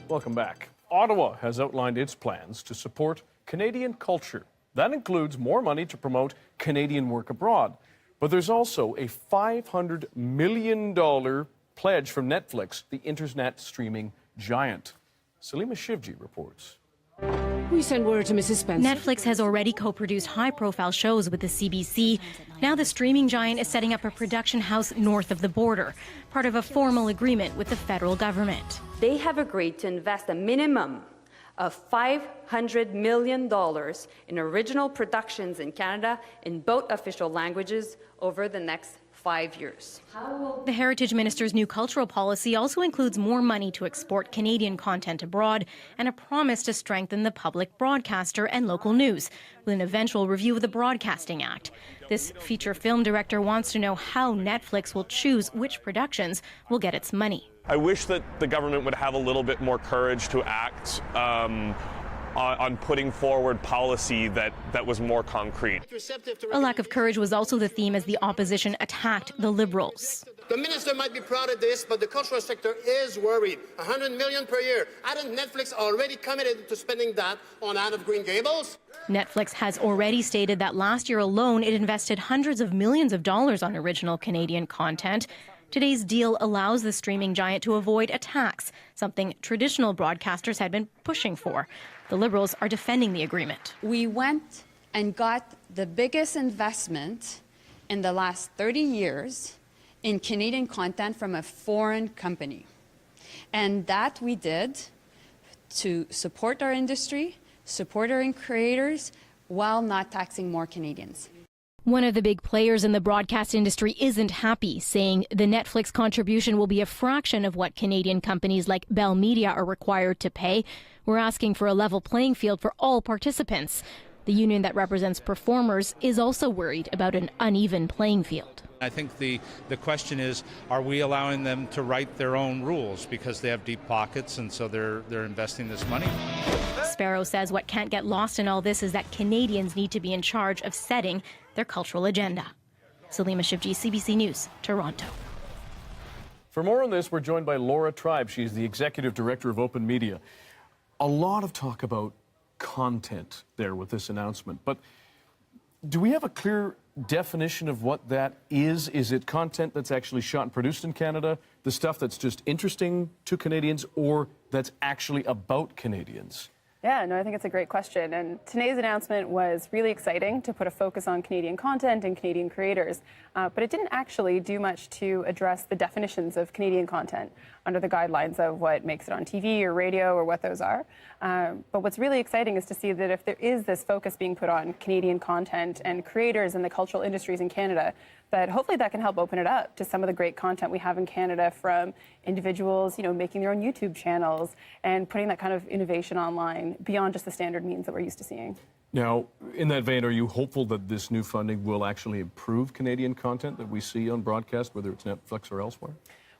Welcome back. Ottawa has outlined its plans to support Canadian culture. That includes more money to promote Canadian work abroad. But there's also a $500 million pledge from Netflix, the internet streaming giant. Salima Shivji reports. We send word to Mrs. Spencer. Netflix has already co-produced high-profile shows with the CBC. Now the streaming giant is setting up a production house north of the border, part of a formal agreement with the federal government. They have agreed to invest a minimum of $500 million in original productions in Canada in both official languages over the next 5 years. The Heritage Minister's new cultural policy also includes more money to export Canadian content abroad and a promise to strengthen the public broadcaster and local news with an eventual review of the Broadcasting Act. This feature film director wants to know how Netflix will choose which productions will get its money. I wish that the government would have a little bit more courage to act on putting forward policy that was more concrete. A lack of courage was also the theme as the opposition attacked the Liberals. The minister might be proud of this, but the cultural sector is worried. $100 million per year. Hadn't Netflix already committed to spending that on Out of Green Gables? Netflix has already stated that last year alone it invested hundreds of millions of dollars on original Canadian content. Today's deal allows the streaming giant to avoid a tax, something traditional broadcasters had been pushing for. The Liberals are defending the agreement. We went and got the biggest investment in the last 30 years in Canadian content from a foreign company. And that we did to support our industry, support our creators, while not taxing more Canadians. One of the big players in the broadcast industry isn't happy, saying the Netflix contribution will be a fraction of what Canadian companies like Bell Media are required to pay. We're asking for a level playing field for all participants. The union that represents performers is also worried about an uneven playing field. I think the question is, are we allowing them to write their own rules because they have deep pockets and so they're investing this money? Sparrow says what can't get lost in all this is that Canadians need to be in charge of setting their cultural agenda. Salima Shivji, CBC News, Toronto. For more on this, we're joined by Laura Tribe. She's the Executive Director of Open Media. A lot of talk about content there with this announcement, but do we have a clear definition of what that is? Is it content that's actually shot and produced in Canada, the stuff that's just interesting to Canadians, or that's actually about Canadians? Yeah, no, I think it's a great question. And today's announcement was really exciting to put a focus on Canadian content and Canadian creators. But it didn't actually do much to address the definitions of Canadian content under the guidelines of what makes it on TV or radio or what those are. But what's really exciting is to see that if there is this focus being put on Canadian content and creators in the cultural industries in Canada, that hopefully that can help open it up to some of the great content we have in Canada from individuals, making their own YouTube channels and putting that kind of innovation online beyond just the standard means that we're used to seeing. Now, in that vein, are you hopeful that this new funding will actually improve Canadian content that we see on broadcast, whether it's Netflix or elsewhere?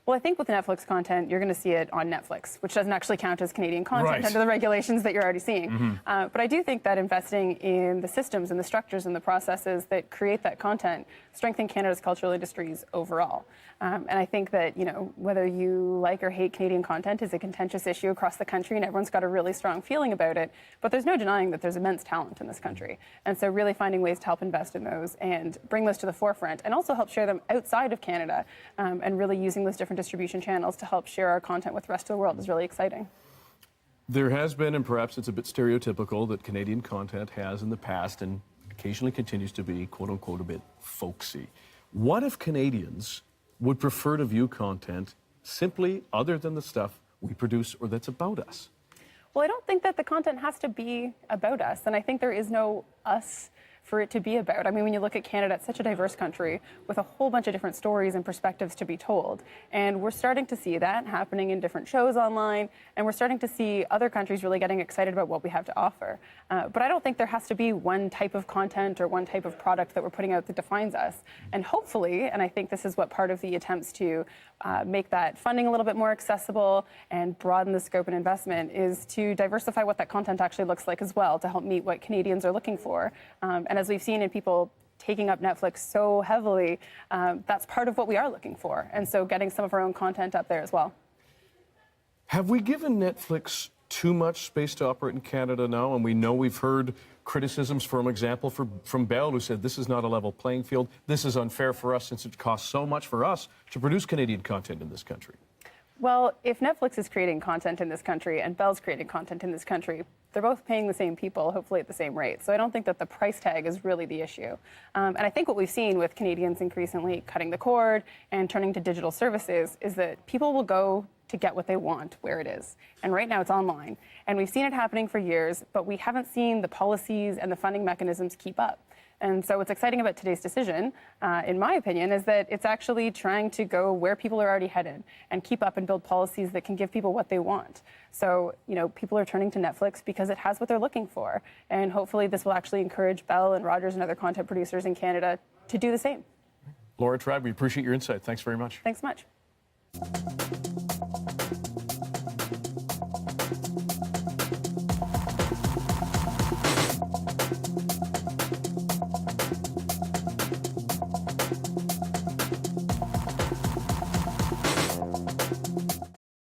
Well, I think with Netflix content, you're going to see it on Netflix, which doesn't actually count as Canadian content Right. under the regulations that you're already seeing. But I do think that investing in the systems and the structures and the processes that create that content strengthen Canada's cultural industries overall. And I think that, whether you like or hate Canadian content is a contentious issue across the country, and everyone's got a really strong feeling about it. But there's no denying that there's immense talent in this country. And so really finding ways to help invest in those and bring those to the forefront and also help share them outside of Canada and really using those different distribution channels to help share our content with the rest of the world is really exciting. There has been, and perhaps it's a bit stereotypical, that Canadian content has in the past and occasionally continues to be, quote unquote, a bit folksy. What if Canadians would prefer to view content simply other than the stuff we produce or that's about us? Well, I don't think that the content has to be about us, and I think there is no us for it to be about. I mean, when you look at Canada, it's such a diverse country with a whole bunch of different stories and perspectives to be told. And we're starting to see that happening in different shows online, and we're starting to see other countries really getting excited about what we have to offer. But I don't think there has to be one type of content or one type of product that we're putting out that defines us. And hopefully, and I think this is what part of the attempts to make that funding a little bit more accessible and broaden the scope and investment is to diversify what that content actually looks like as well to help meet what Canadians are looking for. And as we've seen in people taking up Netflix so heavily, that's part of what we are looking for. And so getting some of our own content up there as well. Have we given Netflix too much space to operate in Canada now? And we know we've heard criticisms, for example, from Bell, who said this is not a level playing field. This is unfair for us since it costs so much for us to produce Canadian content in this country. Well, if Netflix is creating content in this country and Bell's creating content in this country, they're both paying the same people, hopefully at the same rate. So I don't think that the price tag is really the issue. And I think what we've seen with Canadians increasingly cutting the cord and turning to digital services is that people will go to get what they want where it is. And right now it's online. And we've seen it happening for years, but we haven't seen the policies and the funding mechanisms keep up. And so what's exciting about today's decision, in my opinion, is that it's actually trying to go where people are already headed and keep up and build policies that can give people what they want. So, people are turning to Netflix because it has what they're looking for. And hopefully this will actually encourage Bell and Rogers and other content producers in Canada to do the same. Laura Tribe, we appreciate your insight. Thanks very much. Thanks much.